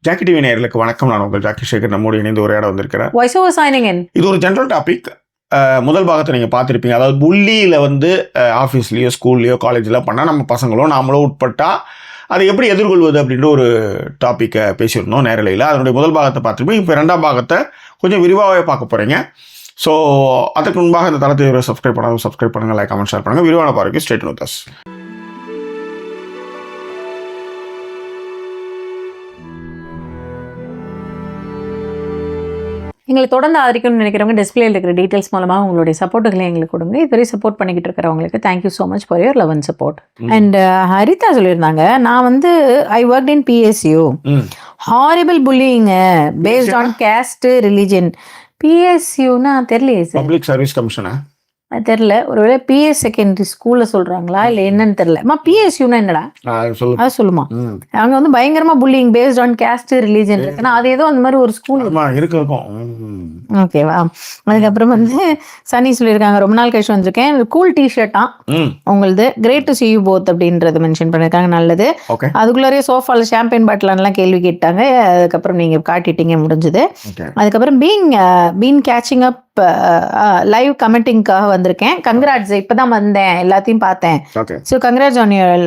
Jackie TV நேயர்களுக்கு வணக்கம். நான் உங்கள் ஜாக்கி சேகர் நம்மோடு இணைந்து ஒரு இடம் வந்திருக்கிறேன். இது ஒரு ஜென்ரல் டாபிக். முதல் பாகத்தை நீங்கள் பார்த்துருப்பீங்க. அதாவது புள்ளியில் வந்து ஆஃபீஸ்லேயோ ஸ்கூல்லையோ காலேஜில் பண்ணால் நம்ம பசங்களோ நாமளோ உட்பட்டால் அதை எப்படி எதிர்கொள்வது அப்படின்ற ஒரு டாப்பிக்கை பேசியிருந்தோம் நேரலையில். அதனுடைய முதல் பாகத்தை பார்த்துருப்போம். இப்போ ரெண்டாம் பாகத்தை கொஞ்சம் விரிவாகவே பார்க்க போகிறீங்க. ஸோ அதுக்கு முன்பாக இந்த தளத்தை சப்ஸ்கிரைப் பண்ணுங்கள், லைக் கமெண்ட் ஷேர் பண்ணுங்கள். விரிவான பார்வைக்கு ஸ்டேட் வித் அஸ். எங்களை தொடர்ந்து ஆதரிக்கணும்னு நினைக்கிறவங்க டிஸ்பிளேல இருக்கிற டீட்டெயில்ஸ் மூலமாக உங்களுடைய சப்போர்ட்டுகளை எங்களுக்கு கொடுங்க. இதுவரை சப்போர்ட் பண்ணிக்கிட்டு இருக்கிறவங்களுக்கு thank you so much for your love and support. And Haritha சொல்லியிருந்தாங்க, நான் வந்து I work in PSU, horrible bullying based on caste religion. PSUனா தெரியலையே சார். பப்ளிக் சர்வீஸ் கமிஷனா தெரியல. ஒருவேளை PS செகண்டரி ஸ்கூல்ல சொல்றாங்களா இல்ல என்னன்னு தெரியல. PSUனா என்னடா அது சொல்லுமா? அங்க வந்து பயங்கரமா bullying based on caste religion இருக்குன்னா அது ஏதோ அந்த மாதிரி ஒரு ஸ்கூல் இருக்கும். ஓகேவா? அதுக்கப்புறம் வந்து சனி சொல்லியிருக்காங்க, ரொம்ப நாள் கழிச்சு வந்திருக்கேன், கூல் டிஷர்ட்டா உங்களது, great to see you both அப்படின்றது மென்ஷன் பண்ணிருக்காங்க. நல்லது. அதுக்குள்ளே சோஃபால ஷாம்பெயின் பாட்டிலாம் கேள்வி கேட்டாங்க. அதுக்கப்புறம் நீங்க காட்டிட்டீங்க, முடிஞ்சது. அதுக்கப்புறம் பீன் கேச்சிங் அப் லைவ் கமெண்டிங்காக வந்திருக்கேன். கங்க்ராட்ஸ், இப்பதான் வந்தேன், எல்லாத்தையும் பார்த்தேன். ஸோ கங்க்ராட்ஸ் ஆன் யுவர்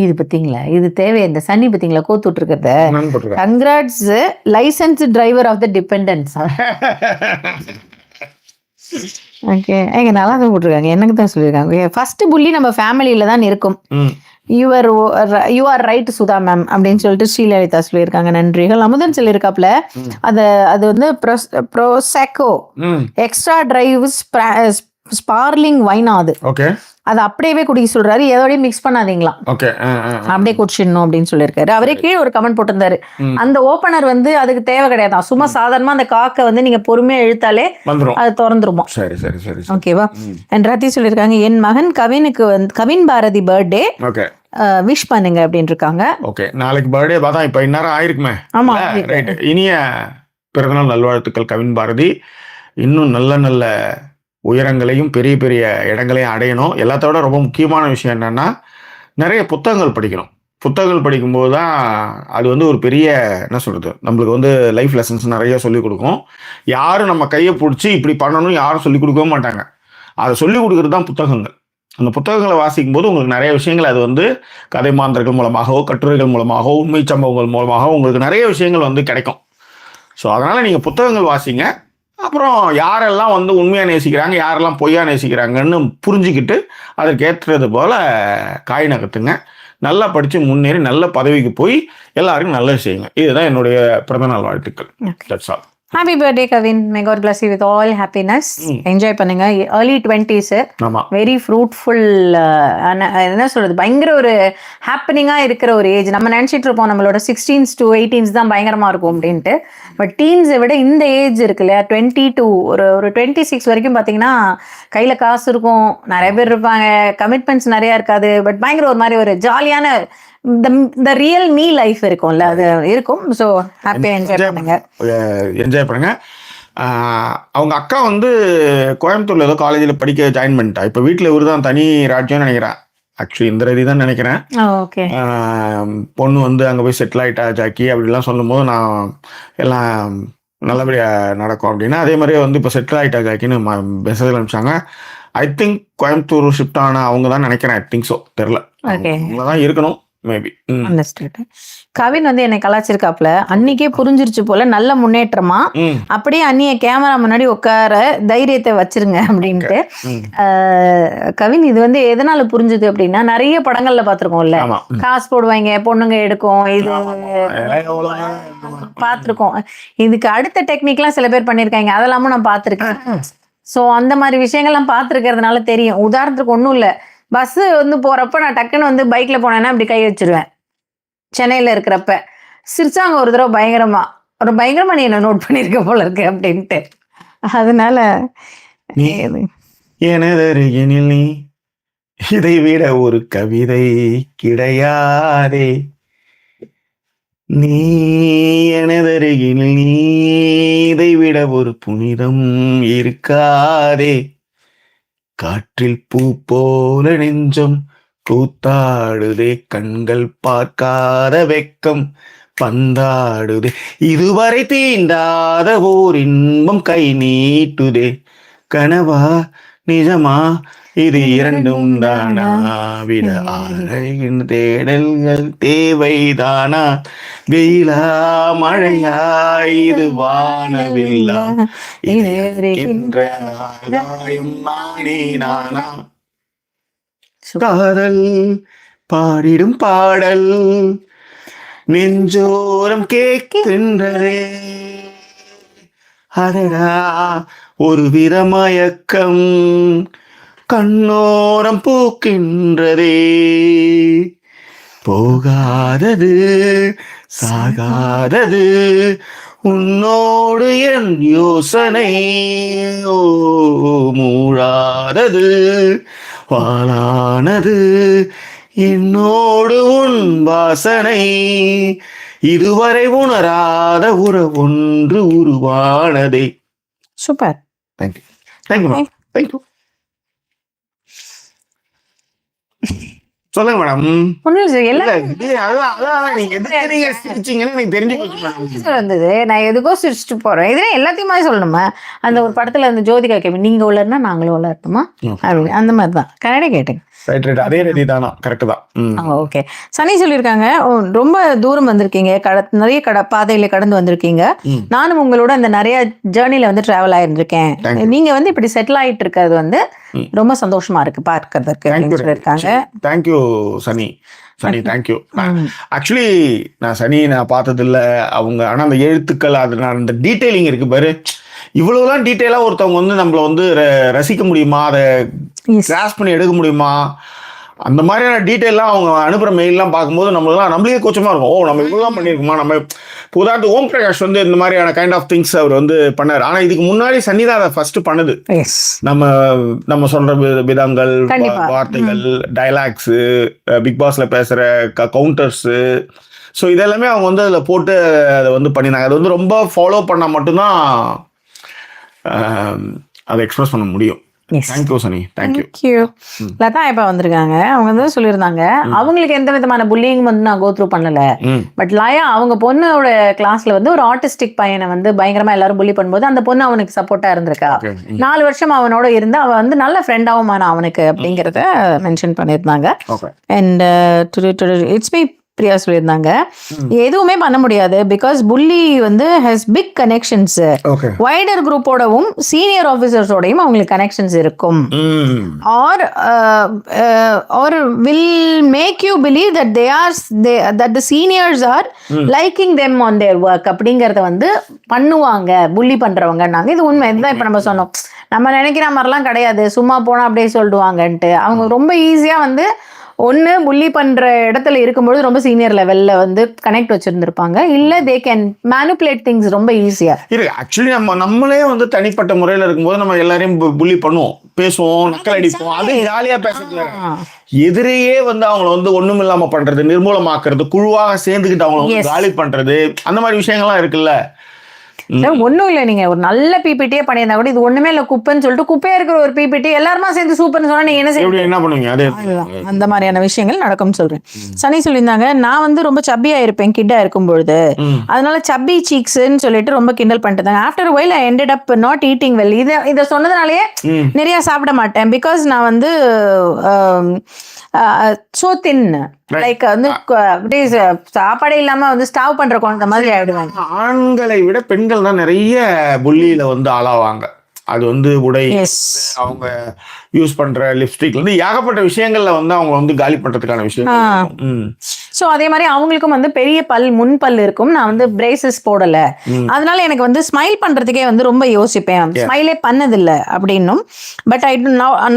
இது பத்தீங்களா, இது தேவை. இந்த சனி பத்தீங்களா கோத்துட்டு இருக்கிறத. Congrats license driver of the dependence. Okay, எங்க நல்லா தான் போட்டிருக்காங்க. எனக்கு தான் சொல்லியிருக்காங்க, ஃபர்ஸ்ட் புள்ளி நம்ம ஃபேமிலியில தான் இருக்கும். You are right Sudha ma'am அப்படின்னு சொல்லிட்டு ஸ்ரீலலிதா சொல்லியிருக்காங்க. நன்றிகள். அமுதன் சொல்லியிருக்காப்ல, அது வந்து ப்ரோசெக்கோ எக்ஸ்ட்ரா டிரைவ் ஸ்பார்லிங் வைன். அது அப்படியே குடிக்க சொல்றாரு, எதோடய மிக்ஸ் பண்ணாதீங்களாம், அப்படியே குடிச்சிடணும் அப்படின்னு சொல்லியிருக்காரு. அவரே கீழே ஒரு கமெண்ட் போட்டிருந்தாரு, அந்த ஓப்பனர் வந்து அதுக்கு தேவை கிடையாதான், சும்மா சாதாரணமா அந்த காக்கை வந்து நீங்க பொறுமையா இழுத்தாலே அது திறந்துருமா. ஓகேவா? அண்ட் ரத்தி சொல்லியிருக்காங்க, என் மகன் கவினுக்கு வந்து கவின் பாரதி பர்த்டே விஷ் பண்ணுங்க அப்படின்னு இருக்காங்க. ஓகே, நாளைக்கு பர்த்டே பார்த்தா இப்ப இந்நேரம் ஆயிருக்குமே. ஆமா, இனிய பிறந்தநாள் நல்வாழ்த்துக்கள் கவின் பாரதி. இன்னும் நல்ல நல்ல உயரங்களையும் பெரிய பெரிய இடங்களையும் அடையணும். எல்லாத்தோட ரொம்ப முக்கியமான விஷயம் என்னன்னா, நிறைய புத்தகங்கள் படிக்கணும். புத்தகங்கள் படிக்கும்போது தான் அது வந்து ஒரு பெரிய என்ன சொல்றது, நம்மளுக்கு வந்து லைஃப் லெசன்ஸ் நிறைய சொல்லிக் கொடுக்கும். யாரும் நம்ம கையை பிடிச்சி இப்படி பண்ணணும் யாரும் சொல்லிக் கொடுக்கவே மாட்டாங்க. அதை சொல்லிக் கொடுக்குறது தான் புத்தகங்கள். அந்த புத்தகங்களை வாசிக்கும் போது உங்களுக்கு நிறைய விஷயங்கள் அது வந்து கதை மாந்தர்கள் மூலமாகவோ கட்டுரைகள் மூலமாகவோ உண்மை சம்பவங்கள் மூலமாகவோ உங்களுக்கு நிறைய விஷயங்கள் வந்து கிடைக்கும். ஸோ அதனால் நீங்கள் புத்தகங்கள் வாசிங்க. அப்புறம் யாரெல்லாம் வந்து உண்மையாக நேசிக்கிறாங்க, யாரெல்லாம் பொய்யா நேசிக்கிறாங்கன்னு புரிஞ்சுக்கிட்டு அதற்கு ஏற்றது போல் காய் நகர்த்துங்க. நல்லா படித்து முன்னேறி நல்ல பதவிக்கு போய் எல்லாருக்கும் நல்லது செய்யுங்க. இதுதான் என்னுடைய பிறந்தநாள் வாழ்த்துக்கள். That's all. Happy birthday Kavin. May God bless you with all happiness. Enjoy பண்ணுங்க. ஏர்லி 20s, வெரி ஃப்ரூட்ஃபுல், என்ன சொல்றது, பயங்கர ஒரு ஹாப்பனிங்கா இருக்கிற ஒரு ஏஜ். நம்ம நினைச்சிட்டு இருப்போம் நம்மளோட 16s to 18s தான் பயங்கரமா இருக்கும் அப்படின்ட்டு. பட் டீன்ஸை விட இந்த ஏஜ் இருக்கு இல்லையா, 20 to ஒரு 26 வரைக்கும் பார்த்தீங்கன்னா கையில காசு இருக்கும், நிறைய பேர் இருப்பாங்க, கமிட்மெண்ட்ஸ் நிறைய இருக்காது, பட் பயங்கர ஒரு மாதிரி ஒரு ஜாலியான the real me life இருக்கும்ல, அது இருக்கும். ஸோ ஹாப்பியாக என்ஜாய் பண்ணுங்க. அவங்க அக்கா வந்து கோயம்புத்தூர்ல ஏதோ காலேஜில் படிக்க ஜாயின் பண்ணிட்டா. இப்போ வீட்டில் இவர் தான் தனி ராஜ்யம்னு நினைக்கிறேன். ஆக்சுவலி இந்த ரதி தான் நினைக்கிறேன். பொண்ணு வந்து அங்கே போய் செட்டில் ஆகிட்டா ஜாக்கி அப்படிலாம் சொல்லும் போது நான் எல்லாம் நல்லபடியாக நடக்கும் அப்படின்னா, அதே மாதிரியே வந்து இப்போ செட்டில் ஆகிட்டா ஜாக்கின்னு மெசேஜ் அனுப்பிச்சாங்க. ஐ திங்க் கோயம்புத்தூர் ஷிஃப்ட் ஆன அவங்க தான் நினைக்கிறேன். ஐ திங்க் ஸோ, தெரில, அவங்க தான் இருக்கணும். கவின் வந்து என்னை கலாச்சிருக்காப்ல, அன்னைக்கே புரிஞ்சிருச்சு போல, நல்ல முன்னேற்றமா, அப்படியே அண்ணிய கேமரா முன்னாடி உட்கார தைரியத்தை வச்சிருங்க அப்படின்ட்டு. கவின் இது வந்து எதனால புரிஞ்சுது அப்படின்னா, நிறைய படங்கள்ல பாத்திருக்கோம்ல, காசு போடுவாங்க, பொண்ணுங்க எடுக்கும், இது பாத்திருக்கோம். இதுக்கு அடுத்த டெக்னிக்லாம் சில பேர் பண்ணிருக்காங்க, அதெல்லாமும் நான் பாத்திருக்கேன். ஸோ அந்த மாதிரி விஷயங்கள்லாம் பார்த்துருக்கிறதுனால தெரியும். உதாரணத்துக்கு ஒன்றும் இல்லை, பஸ்ஸு வந்து போகிறப்ப நான் டக்குன்னு வந்து பைக்கில் போனேன்னா அப்படி கை வச்சிருவேன். சென்னையில் இருக்கிறப்ப சிரிச்சாங்க ஒரு தடவை பயங்கரமாக நீ என்ன நோட் பண்ணியிருக்க போல இருக்கு அப்படின்ட்டு. அதனால எனதருகினில் நீ இதை விட ஒரு கவிதை கிடையாதே, நீ எனதருகினில் நீ இதை விட ஒரு புனிதம் இருக்காதே, காற்றில் பூ போல நெஞ்சம் கூத்தாடுதே, கண்கள் பார்க்காத வெக்கம் பந்தாடுதே, இதுவரை தீண்டாத ஓர் இன்பம் கை நீட்டுதே, கனவா நிஜமா இது இரண்டும் தானா, விட ஆராய்கின்ற தேடல்கள் தேவைதானா, வெயிலா மழையா இது வானவில்லா, இருக்கின்ற ஆகாயம் நானே நானா, காதல் பாடிடும் பாடல் நெஞ்சோரம் கேட்கின்றதே, அடடா ஒரு வித மயக்கம் கண்ணோரம் பூக்கின்றதே, போகாதது சாகாதது உன்னோடு என் யோசனை, ஓ மூழாதது வாழானது என்னோடு உன் வாசனை, இதுவரை உணராத ஒன்று உருவானதே. Super. Thank you thank you madam, thank you. சொல்லுங்க மேடம். ஒன்றும் இல்லை இல்ல, எல்லாம் நீங்க எதுக்கு நீங்க சிரிச்சீங்கன்னு எனக்கு தெரிஞ்சு வந்தது. நான் எதுக்கோ சிரிச்சுட்டு போறேன். இதெல்லாம் எல்லாத்தையுமே சொல்லணுமா? அந்த ஒரு படத்துல அந்த ஜோதிகா கேட்பேன், நீங்க உள்ளனா நாங்களும் உள்ளட்டுமா அப்படி, அந்த மாதிரி தான் கரெக்டா கேட்டேன். அதே ரெடி தானா? கரெக்ட் தான். ஓகே. சனி சொல்லியிருக்காங்க, ரொம்ப தூரம் வந்திருக்கீங்க, நிறைய பாதையில கடந்து வந்திருக்கீங்க. நானும் உங்களோட அந்த நிறைய ஜேர்னில வந்து டிராவல் ஆயிருந்திருக்கேன். நீங்க வந்து இப்படி செட்டில் ஆயிட்டு இருக்கிறது வந்து ரொம்ப சந்தோஷமா இருக்கு பார்க்கறதுக்கு அப்படின்னு சொல்லியிருக்காங்க. தேங்க்யூ சனி. தேங்க்யூ. ஆக்சுவலி நான் சனி பார்த்தது இல்ல அவங்க, ஆனா அந்த எழுத்துக்கள் அது நான் அந்த டீடைலிங் இருக்கு பாரு, இவ்வளவுலாம் டீட்டெயிலா ஒருத்தவங்க வந்து நம்மள வந்து ரசிக்க முடியுமா, அதை கிராஸ் பண்ணி எடுக்க முடியுமா, அந்த மாதிரியான டீட்டெயிலாம் அவங்க அனுப்புற மெயிலாம் பார்க்கும்போது நம்மளே கூச்சமா இருக்கும். ஓ, நம்ம இவ்வளோலாம் பண்ணியிருக்கோமா. நம்ம உதாரணத்துக்கு ஓம் பிரகாஷ் வந்து இந்த மாதிரியான கைண்ட் ஆஃப் திங்ஸ் அவர் வந்து பண்ணார். ஆனா இதுக்கு முன்னாடி சன்னி தான் அதை ஃபர்ஸ்ட் பண்ணுது. நம்ம சொல்ற விதங்கள், வார்த்தைகள், டைலாக்ஸ், பிக் பாஸ்ல பேசுற கவுண்டர்ஸ், ஸோ இதெல்லாமே அவங்க வந்து அதில் போட்டு அதை வந்து பண்ணினாங்க. அது வந்து ரொம்ப ஃபாலோ பண்ணால் மட்டும்தான் அதை எக்ஸ்பிரஸ் பண்ண முடியும். தேங்க்யூ சனி. தேங்க்யூ. லதா இப்ப வந்திருக்காங்க. அவங்க வந்து சொல்லியிருந்தாங்க, அவங்களுக்கு எந்த விதமான புல்லிங் வந்து நான் கோ த்ரூ பண்ணல. பட் லயா அவங்க பொண்ணோட கிளாஸ்ல வந்து ஒரு ஆர்டிஸ்டிக் பையனை வந்து பயங்கரமா எல்லாரும் புல்லி பண்ணும்போது அந்த பொண்ணு அவனுக்கு சப்போர்ட்டா இருந்திருக்கா. 4 வருஷம் அவனோட இருந்து அவ வந்து நல்ல ஃப்ரெண்டாவும் அவனுக்கு அப்படிங்கறத மென்ஷன் பண்ணியிருந்தாங்க. அண்ட் இட்ஸ் மீ பிரியா சொல்லியிருந்தாங்க, எதுவுமே பண்ண முடியாது பிகாஸ் புல்லி வந்து ஹஸ் பிக் கனெக்ஷன்ஸ், வைடர் குரூப்போடவும் சீனியர் ஆஃபீஸர்ஸோடையும் அவங்களுக்கு கனெக்ஷன்ஸ் இருக்கும். Or will make you believe that that the seniors are liking them on their work அப்படிங்கறத வந்து பண்ணுவாங்க புல்லி பண்றவங்க. நாங்க இது உண்மை, இதுதான் இப்ப நம்ம சொன்னோம். நம்ம நினைக்கிற மாதிரிலாம் கிடையாது, சும்மா போனா அப்படியே சொல்லிடுவாங்கன்ட்டு. அவங்க ரொம்ப ஈஸியா வந்து ஒன்று புல்லி பண்ற இடத்துல இருக்கும்போது ரொம்ப சீனியர் லெவல்ல வந்து கனெக்ட் வச்சிருந்திருப்பாங்க, இல்ல தே கேன் மேனிபுலேட் திங்ஸ் ரொம்ப ஈஸியா இருக்கு. ஆக்சுவலி நம்மளே வந்து தனிப்பட்ட முறையில இருக்கும்போது நம்ம எல்லாரையும் புல்லி பண்ணுவோம், பேசுவோம், நக்கல் அடிப்போம், அது ஜாலியா பேசுறது. எதிரையே வந்து அவங்கள வந்து ஒண்ணும் இல்லாம பண்றது, நிர்மூலமாக்குறது, குழுவாக சேர்ந்துக்கிட்டு அவங்கள காலி பண்றது, அந்த மாதிரி விஷயங்கள்லாம் இருக்குல்ல. ஒண்ணும் இல்ல, நீங்க ஒரு நல்ல பிபிடியே பண்ணியிருந்தா கூட இது ஒண்ணுமே இல்ல குப்பைன்னு சொல்லிட்டு குப்பையா இருக்கிற ஒரு பிபிடி எல்லாருமா சேர்ந்து சூப்பர்னு சொன்னா நீங்க என்ன பண்ணுவீங்க? அந்த மாதிரியான விஷயங்கள் நடக்கும்னு சொல்றேன். சனி சொல்லியிருந்தாங்க, நான் வந்து ரொம்ப சப்பியா இருப்பேன் கிட்டா இருக்கும் பொழுது, அதனால சப்பி சீக்ஸ்ன்னு சொல்லிட்டு ரொம்ப கிண்டல் பண்ணிட்டு. After while I ended up not eating well. இதை சொன்னதுனாலயே நிறைய சாப்பிட மாட்டேன் பிகாஸ் நான் வந்து சோ தின், லைக் வந்து சாப்பாடே இல்லாம வந்து ஸ்டாவ் பண்ற குழந்தை மாதிரி ஆயிடுவாங்க. ஆண்களை விட பெண்கள் தான் நிறைய புல்லியில வந்து ஆளாவாங்க. அது வந்து உடை, அவங்க யூஸ் பண்ற லிப்ஸ்டிக்ல இருந்து ஏகப்பட்ட விஷயங்கள்ல வந்து அவங்க வந்து காலி பண்றதுக்கான விஷயம். சோ அதே மாதிரி அவங்களுக்கும் வந்து பெரிய முன் பல் இருக்கும். நான் வந்து பிரேசஸ் போடல, அதனால எனக்கு வந்து ஸ்மைல் பண்றதுக்கே வந்து ரொம்ப யோசிப்பேன், ஸ்மைலே பண்ணதில்லை அப்படின்னும். But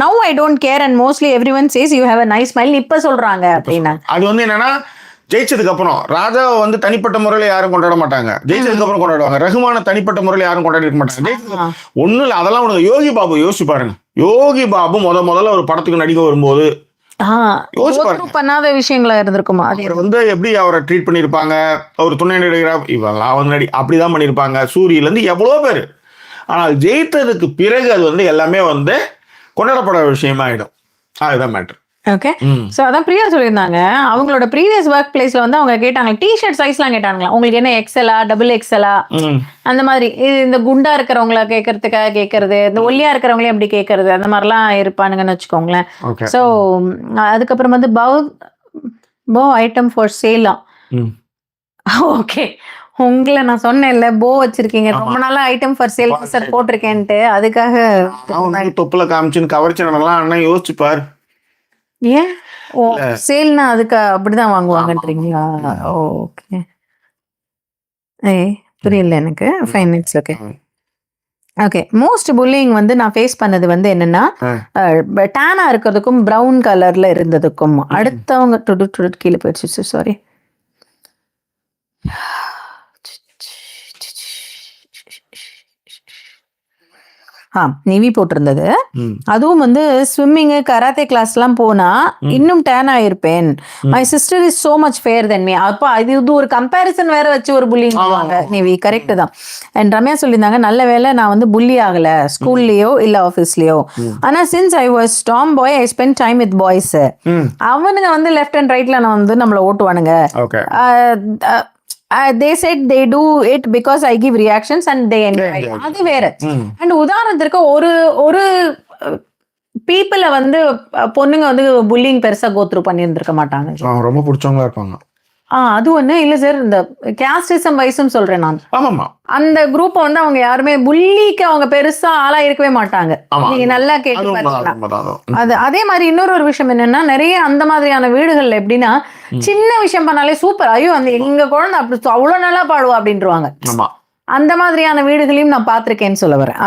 now I don't care and mostly everyone says you have a nice smile இப்ப சொல்றாங்க அப்படின்னா. அது வந்து என்னன்னா, ஜெயிச்சதுக்கு அப்புறம் ராஜாவை வந்து தனிப்பட்ட முறையில யாரும் கொண்டாட மாட்டாங்க, ஜெயிச்சதுக்கு அப்புறம் கொண்டாடுவாங்க. ரகுமான தனிப்பட்ட முறையில யாரும் கொண்டாடி இருக்க மாட்டாங்க. ஒண்ணும் இல்ல, அதெல்லாம் உனக்கு யோகி பாபு யோசிச்சு பாருங்க. யோகி பாபு முதல்ல ஒரு படத்துக்கு நடிக்க வரும்போது பண்ணாத விஷயங்களா இருந்திருக்குமா, அவர் வந்து எப்படி அவரை ட்ரீட் பண்ணிருப்பாங்க, அவர் துணை நடிகர் இவெல்லாம் வந்து அப்படிதான் பண்ணிருப்பாங்க, சூரியல இருந்து எவ்வளவு பேரு. ஆனால் ஜெயித்ததுக்கு பிறகு அது வந்து எல்லாமே வந்து கொண்டாடப்பட விஷயமா ஆயிடும். அதுதான் மேட்டர். ஓகே. ஸோ அதான் பிரியா சொல்லியிருந்தாங்க, அவங்களோட ப்ரீவியஸ் ஒர்க் பிளேஸ்ல வந்து அவங்க கேட்டாங்க டிஷர்ட் சைஸ்லாம் கேட்டாங்களா, உங்களுக்கு என்ன எக்ஸலா டபுள் எக்ஸலா அந்த மாதிரி. இந்த குண்டா இருக்கிறவங்கள கேட்கறதுக்காக கேட்கறது, இந்த ஒல்லியா இருக்கிறவங்களே அப்படி கேட்கறது, அந்த மாதிரிலாம் இருப்பானுங்கன்னு வச்சுக்கோங்களேன். ஸோ அதுக்கப்புறம் வந்து போ ஐட்டம் ஃபார் சேலாம். ஓகே, உங்களை நான் சொன்னேன்ல போ வச்சிருக்கீங்க ரொம்ப நாளா ஐட்டம் ஃபார் சேல் சார் போட்டிருக்கேன்ட்டு, அதுக்காக தொப்புல காமிச்சுன்னு கவர்ச்சினெல்லாம் அண்ணன் யோசிச்சு பாரு. ஏன் ஓ சேல்னா அதுக்கு அப்படிதான் வாங்குவாங்கன்றீங்களா? ஓகே, புரியல எனக்கு. Fine, it's okay. Okay, most bullying வந்து நான் ஃபேஸ் பண்ணது வந்து என்னன்னா, டேனா இருக்கிறதுக்கும் ப்ரௌன் கலர்ல இருந்ததுக்கும் அடுத்தவங்க கீழே போயிடுச்சு, சாரி. நிவி போட்டிருந்தது. அதுவும் வந்து ஸ்விம்மிங் கராத்தே கிளாஸ் எல்லாம் போனா இன்னும் டேன் ஆயிருப்பேன். My sister is so much fair then me. அப்ப இது ஒரு கம்பேரிசன் வேற வச்சு ஒரு புல்லிங் நிவி. கரெக்ட் தான். அண்ட் ரம்யா சொல்லியிருந்தாங்க, நல்ல வேலை நான் வந்து புல்லி ஆகல ஸ்கூல்லயோ இல்ல ஆபீஸ்லயோ. ஆனா since I was Tom bye, I spend time with boys. அவனுங்க வந்து லெஃப்ட் அண்ட் ரைட்ல நான் வந்து நம்மள ஓட்டுவானுங்க. they said they do it because I give reactions and they enjoy. அது வேற. அண்ட் உதாரணத்திற்கு ஒரு பீப்புளை வந்து பொண்ணுங்க வந்து புல்லிங் பெருசா கோத்ரூ பண்ணி இருந்திருக்க மாட்டாங்க, ரொம்ப பிடிச்சவங்களா இருப்பாங்க. அது ஒண்ணு இல்ல சார். இந்த கேஸ்டிசம் வைஸும் சொல்றேன் நான். ஆமாமா, அந்த குரூப் வந்து அவங்க யாருமே புல்லிக்கு அவங்க பெருசா ஆளா இருக்கவே மாட்டாங்க. நீங்க நல்லா கேட்டு பாத்தீங்கன்னா அது. அதே மாதிரி இன்னொரு விஷயம் என்னன்னா, நிறைய அந்த மாதிரியான வீடுகள்ல எப்படின்னா சின்ன விஷயம் பண்ணாலே சூப்பர், ஐயோ அந்த எங்க குழந்தை அப்படி அவ்வளவு நல்லா பாடுவா அப்படின்ட்டுருவாங்க. அந்த மாதிரியான வீடுகளையும் நான் பாத்திருக்கேன்னு சொல்ல வரேன்.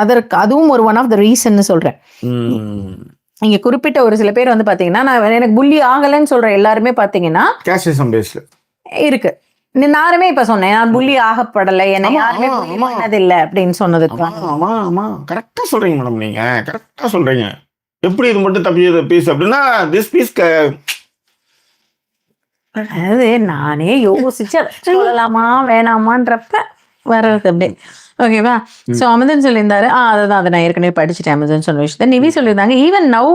அதுவும் ஒரு ஒன் ஆஃப் த ரீசன் சொல்றேன். இங்க குறிப்பிட்ட ஒரு சில பேர் வந்து பாத்தீங்கன்னா, நான் எனக்கு புல்லி ஆகலன்னு சொல்ற எல்லாருமே பாத்தீங்கன்னா கேஸ்டிசம் பேஸ்ல இருக்கு. நானுமே இப்ப சொன்னேன், நான் புள்ளி ஆகப்படலை, என்ன யாருமே பண்ணதில்லை அப்படின்னு சொன்னதுக்கு. கரெக்டா சொல்றீங்க மேடம், நீங்க கரெக்டா சொல்றீங்க. எப்படி இது மட்டும் தப்பி பீஸ் அப்படின்னா திஸ் பீஸ் அதாவது நானே யோசிச்சு அதை சொல்லலாமா வேணாமான்றப்ப வர்றது அப்படியே. ஓகேவா? ஸோ அமுதன் சொல்லியிருந்தாரு, அதை நான் ஏற்கனவே படிச்சுட்டேன் அமுதன் சொன்ன விஷயத்த. நிவி சொல்லியிருந்தாங்க, ஈவன் நவ்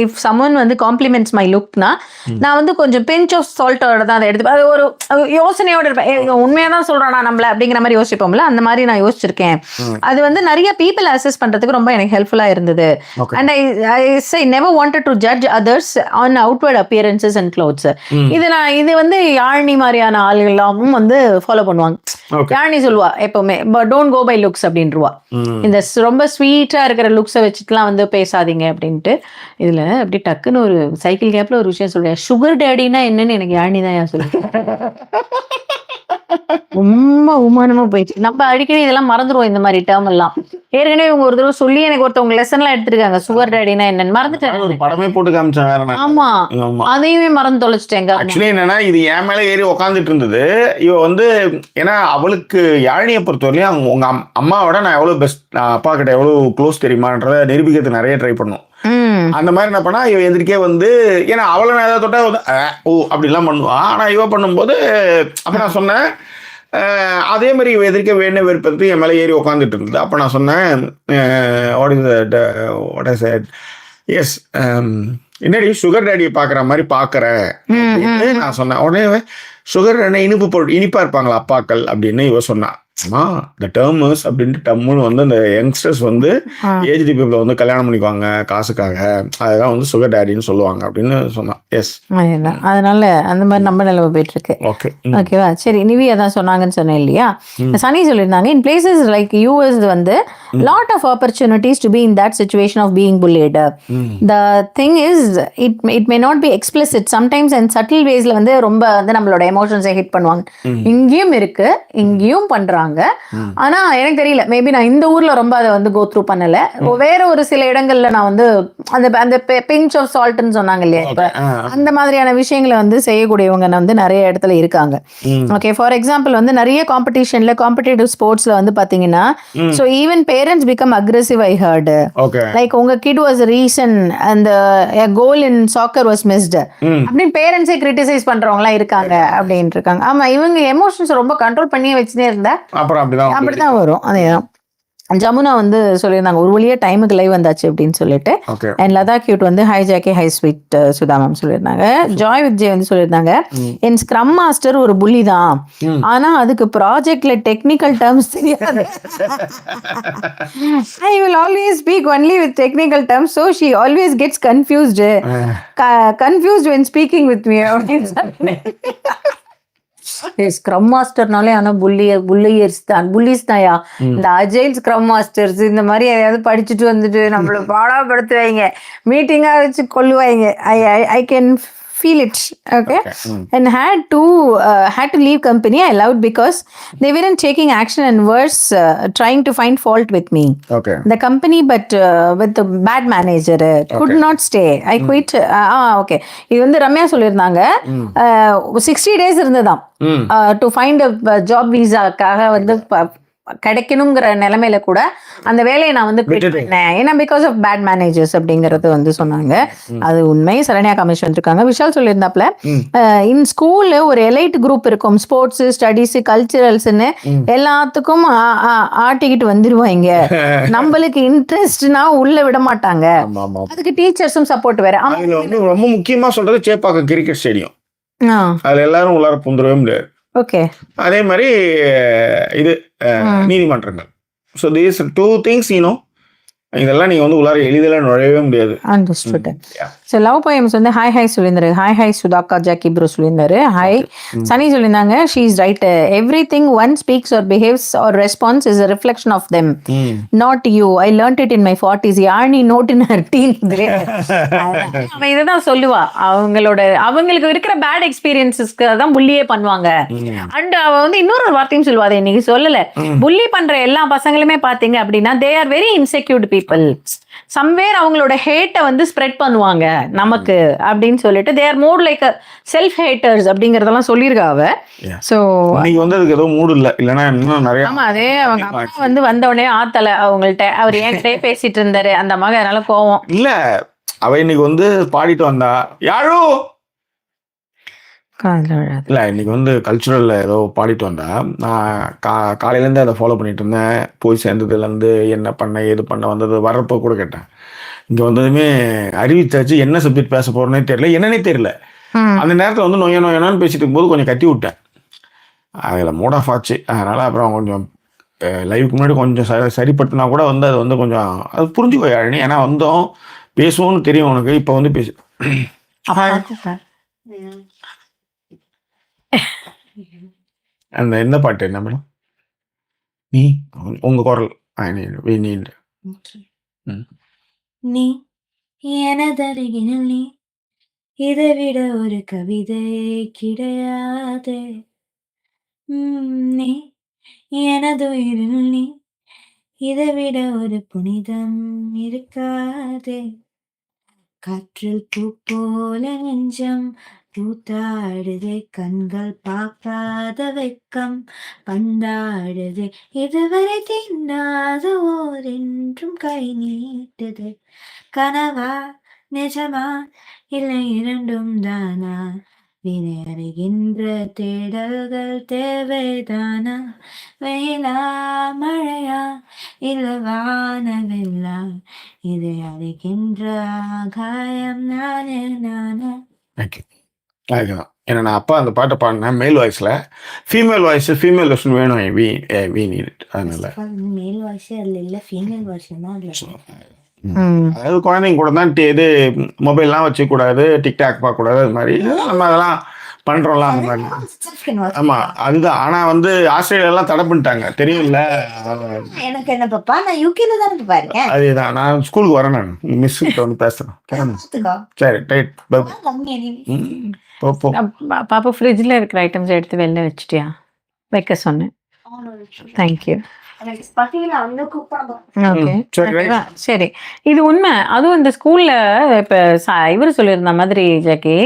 இஃப் சம்மன் வந்து காம்ப்ளிமெண்ட்ஸ் மை லுக்னா நான் வந்து கொஞ்சம் பிஞ்ச் ஆஃப் சால்ட்டோட தான் அதை எடுத்து, அது ஒரு யோசனையோட இருப்பேன், உண்மையாக தான் சொல்கிறானா நம்மள அப்படிங்கிற மாதிரி யோசிப்போம்ல, அந்த மாதிரி நான் யோசிச்சிருக்கேன். அது வந்து நிறைய பீப்புள் அசஸ் பண்ணுறதுக்கு ரொம்ப எனக்கு ஹெல்ப்ஃபுல்லாக இருந்தது. And I never wanted to judge others on outward appearances and clothes. இது வந்து யாழினி மாதிரியான ஆளுகள் எல்லாமும் வந்து ஃபாலோ பண்ணுவாங்க. யாழினி சொல்லுவா எப்பவுமே, டோன்ட் கோ பை லுக்ஸ் அப்படின்ட்டுருவா. இந்த ரொம்ப ஸ்வீட்டா இருக்கிற லுக்ஸை வச்சுட்டுலாம் வந்து பேசாதீங்க அப்படின்ட்டு. இதுல அப்படி டக்குன்னு ஒரு சைக்கிள் கேப்ல ஒரு விஷயம் சொல்றேன், சுகர் டேடினா என்னன்னு எனக்கு யாழினி தான் சொல்லுங்க. ரொம்ப உமானமா போயிடுச்சு. நம்ம அடிக்கடி இதெல்லாம் மறந்துடுவோம், இந்த மாதிரி டேர்ம் எல்லாம். ஏற்கனவே இவங்க ஒரு தடவை சொல்லி எனக்கு ஒருத்தவங்க லெசன் எல்லாம் எடுத்திருக்காங்க, சுகர் டேடினா என்னன்னு மறந்துட்டேன். படமே போட்டு காமிச்சேன். ஆமா, அதையுமே மறந்து தொலைச்சிட்டேங்க. ஆக்சுவலி என்னன்னா, இது என் மேல ஏறி உட்காந்துட்டு இருந்தது. இவ வந்து ஏன்னா அவளுக்கு யாழினியை பொறுத்தவரையும் உங்க அம்மாவோட நான் எவ்வளவு பெஸ்ட், அப்பா கிட்ட எவ்வளவு க்ளோஸ் தெரியுமான்றத நிரூபிக்கிறது நிறைய ட்ரை பண்ணும். அந்த மாதிரி என்ன பண்ணா, இவ எதிர்க்கே வந்து, ஏன்னா அவளை நான் ஏதாவது தொட்டா வந்து ஓ அப்படிலாம் பண்ணுவா. ஆனா இவ பண்ணும்போது அப்ப நான் சொன்னேன், அதே மாதிரி இவ எதிர்க்க வேணே வெறுப்பது என் மேலே ஏறி உட்காந்துட்டு இருந்தது. அப்போ நான் சொன்னேன், எஸ் என்னடி சுகர் டேடியை பார்க்குற மாதிரி பார்க்குறேன் நான் சொன்னேன். உடனே சுகர் என்ன இனிப்பா இருப்பாங்களா அப்பாக்கள் அப்படின்னு இவ சொன்னான். இந்த டேர்மஸ் அப்படின்ட்டு டம்முன்னு வந்து அந்த யங்ஸ்டர்ஸ் வந்து ஏஜ்டி பீப்புளை வந்து கல்யாணம் பண்ணிக்குவாங்க காசுக்காக, அதுதான் வந்து சுகர் டேடின்னு சொல்லுவாங்க அப்படின்னு சொன்னான். எஸ், அதனால அந்த மாதிரி நம்ம நிலவு போயிட்டு இருக்கு. ஓகே, ஓகேவா? சரி, நிவி அதான் சொன்னாங்கன்னு சொன்னேன் இல்லையா? சனி சொல்லியிருந்தாங்க, இன் பிளேசஸ் லைக் யூஎஸ் வந்து lot of opportunities to be in that situation of being bullied. The thing is it may not be explicit sometimes and subtle வேஸ்ல வந்து ரொம்ப வந்து நம்மளோட எமோஷன்ஸை ஹிட் பண்ணுவாங்க. இங்கேயும் இருக்கு, இங்கேயும் பண்றாங்க. ஆனா எனக்கு தெரியல, மேபி நான் இந்த ஊர்ல ரொம்ப அதை வந்து கோ த்ரூ பண்ணல. வேற ஒரு சில இடங்கள்ல நான் வந்து அந்த பிஞ்ச் ஆஃப் சால்ட்னு சொன்னாங்க இல்லையா, இப்ப அந்த மாதிரியான விஷயங்களை வந்து செய்யக்கூடியவங்க வந்து நிறைய இடத்துல இருக்காங்க. ஓகே, ஃபார் எக்ஸாம்பிள் வந்து நிறைய காம்படிஷன்ல காம்படிட்டிவ் ஸ்போர்ட்ஸ்ல வந்து பாத்தீங்கன்னா, so even parents become aggressive. I heard like உங்க கிட் வாஸ் ரீசன் அந்த கோல் இன் சாக்கர் வாஸ் மிஸ்ட் அப்படின்னு பேரண்ட்ஸே கிரிட்டிசைஸ் பண்றவங்க எல்லாம் இருக்காங்க அப்படின்ட்டு இருக்காங்க. ஆமா, இவங்க எமோஷன்ஸ் ரொம்ப கண்ட்ரோல் பண்ணியே வச்சுட்டே இருந்தா அப்புறம் அப்படிதான் வரும். அதேதான். ஜமுனா வந்து சொல்லியிருந்தாங்க ஒரு வழியா டைமுக்கு லைவ் வந்தாச்சு அப்படின்னு சொல்லிட்டு. ஓகே. அண்ட் லதா கியூட் வந்து high Jackie high sweet Sudha ma'am சொல்லியிருந்தாங்க. ஜாய் விஜய் வந்து சொல்லியிருந்தாங்க என் ஸ்க்ரம் மாஸ்டர் ஒரு புள்ளி தான், ஆனா அதுக்கு ப்ராஜெக்ட்ல டெக்னிக்கல் டேர்ம்ஸ் தெரியாது. I will always speak only with technical terms, so she always gets confused when speaking with me அப்படின்னு சொன்னேன். ஸ்க்ரம் மாஸ்டர்னாலே ஆனா புல்லிஸ் தான்யா. இந்த அஜைல் ஸ்க்ரம் மாஸ்டர்ஸ் இந்த மாதிரி எதையாவது படிச்சுட்டு வந்துட்டு நம்மள பாடாப்படுத்துவாங்க, மீட்டிங்கா வச்சு கொள்ளுவாங்க. I can feel it. Okay. And had to leave company. I loved because they weren't taking action and worse trying to find fault with me. Okay. The company, but with the bad manager could not stay. I quit. Okay. இது வந்து ரம்யா சொல்லியிருந்தாங்க 60 days இருந்ததாம் to find a job visaக்காக வந்து கிடைக்கணுங்கிற நிலைமையில கூட அந்த வேலையை நான் வந்து quit பண்ணேன். ஏன்னா பிகாஸ் ஆஃப் பேட் மேனேஜர்ஸ் அப்படிங்கறது வந்து சொன்னாங்க. அது உண்மை. சரண்யா கமிஷன் வந்திருக்காங்க. விஷால் சொல்லியிருந்தாப்ல இன் ஸ்கூல்ல ஒரு எலைட் குரூப் இருக்கும், ஸ்போர்ட்ஸ், ஸ்டடீஸ், கல்ச்சரல்ஸ்ன்னு எல்லாத்துக்கும் ஆட்டிக்கிட்டு வந்துருவாங்க. நம்மளுக்கு இன்ட்ரெஸ்ட்னா உள்ள விட மாட்டாங்க. அதுக்கு டீச்சர்ஸும் சப்போர்ட் வேற. ரொம்ப முக்கியமா சொல்றது சேப்பாக்கம் கிரிக்கெட் ஸ்டேடியம், அதுல எல்லாரும் உள்ளார புந்துடவே முடியாது. ஓகே. அதே மாதிரி இது நீதிமன்றங்கள். ஸோ தீஸ் 2 things இதெல்லாம் நீங்க வந்து உள்ளார எளிதில் நுழையவே முடியாது. அண்டர்ஸ்டுட். ஸோ லவ் போயம்ஸ் வந்து ஹாய் ஹாய் சொல்லியிருந்தாரு. ஹாய் ஹாய் சுதாக்கா ஜாக்கி ப்ரோ சொல்லியிருந்தாரு. ஹாய் சனி சொல்லியிருந்தாங்க she is right, every thing one speaks or behaves or response is a reflection of them, not you. I learnt it in my 40s. Yazhini note in her teen. அவன் இதுதான் சொல்லுவா, அவங்களுக்கு இருக்கிற bad எக்ஸ்பீரியன்ஸஸ்க்கு தான் புள்ளியே பண்ணுவாங்க. And அவ வந்து இன்னொரு வார்த்தையும் சொல்லுவா, அதை இன்னைக்கு சொல்லல. புள்ளி பண்ற எல்லா பசங்களுமே பாத்தீங்க அப்படின்னா they are very insecured people. Somewhere அவங்களோட ஹேட்டை வந்து ஸ்ப்ரெட் பண்ணுவாங்க நமக்கு அப்படின்னு சொல்லிட்டு they are more like self haters அப்படிங்கறதெல்லாம் சொல்லியிருக்கா அவ. சோ இன்னைக்கு வந்து அதுக்கு ஏதோ மூடு இல்ல, இல்லனா இன்னும் நிறைய. ஆமா, அதே அவங்க அப்பா வந்து வந்த உடனே ஆத்தல அவங்கள்ட்ட அவர் என்கிட்டே பேசிட்டு இருந்தாரு அந்த மக, அதனால கோவம் இல்ல. அவ இன்னைக்கு வந்து பாடிட்டு வந்தா யாரோ இல்லை, இன்னைக்கு வந்து கல்ச்சுரலில் ஏதோ பாடிட்டு வந்தா. நான் காலையிலேருந்து அதை ஃபாலோ பண்ணிட்டு இருந்தேன். போய் சேர்ந்ததுலேருந்து என்ன பண்ண ஏது பண்ண வந்தது வர்றப்போ கூட கேட்டேன். இங்கே வந்ததுமே அறிவிச்சாச்சு, என்ன சப்ஜெக்ட் பேச போகிறோன்னே தெரியல, என்னன்னே தெரியல. அந்த நேரத்தில் வந்து நோயான்னு பேசிட்டு இருக்கும்போது கொஞ்சம் கத்தி விட்டேன். அதில் மூட் ஆஃப் ஆச்சு. அதனால் அப்புறம் கொஞ்சம் லைவுக்கு முன்னாடி கொஞ்சம் சரிப்பட்டுனா கூட வந்து அது வந்து கொஞ்சம் அது புரிஞ்சுக்கோ யாழினி. ஏன்னா வந்தோம் பேசுவோம்னு தெரியும் உனக்கு, இப்போ வந்து பேசு. அந்த என்ன பாட்டு என்ன மேடம், நீ உங்க குரல் நீ எனதருகில் நீ, இதை விட ஒரு கவிதை கிடையாது. நீ எனதுயிரில் நீ, இதை விட ஒரு புனிதம் இருக்காது. காற்றில் பூ போல நெஞ்சம் பூத்தாடுதே, கண்கள் பார்க்காத வெக்கம் பந்தாடுதே, இதுவரை தின்னாத ஓர் என்றும் கை நீட்டுது. கனவா நிஜமா இல்லை இரண்டும் தானா, வினை அறிகின்ற தேடல்கள் தேவைதானா, வெயிலா மழையா இல்லை வானவில்லா, இதை அறிகின்ற ஆகாயம் நானே நானா. அதுதான் ஏன்னா நான் அப்பா அந்த பாட்டை பாடினேன் மேல் வாய்ஸில். ஃபீமேல் வெர்ஷன் வேணும். அதனால மேல் வாய்ஸ் அதில் இல்லை, ஃபீமேல் வாய்ஸ் தான் அதில். அதாவது குழந்தைங்க கூட தான் இது மொபைல்லாம் வச்சுக்கூடாது, டிக்டாக் பார்க்கக்கூடாது, அது மாதிரி நம்ம அதெல்லாம் பண்ணுறோம்ல அந்த மாதிரி. ஆமாம் அதுதான். ஆனால் வந்து ஆஸ்திரேலியாலாம் தடை பண்ணிட்டாங்க தெரியும்ல. எனக்கு என்ன பாப்பா, நான் யூகேல தான் பாருங்க. அதுதான் நான் ஸ்கூலுக்கு வரேன், நான் மிஸ் கிட்ட வந்து பேசுகிறேன். சரி ரைட். பாப்பா ஃப்ரிட்ஜில் இருக்கிற ஐட்டம்ஸ் எடுத்து வெளில வச்சுட்டியா? வைக்க சொன்னேன். தேங்க்யூ. சரி, இது உண்மை. அதுவும் இந்த ஸ்கூல்ல இப்ப இவரு சொல்லியிருந்த மாதிரி ஜாக்கி,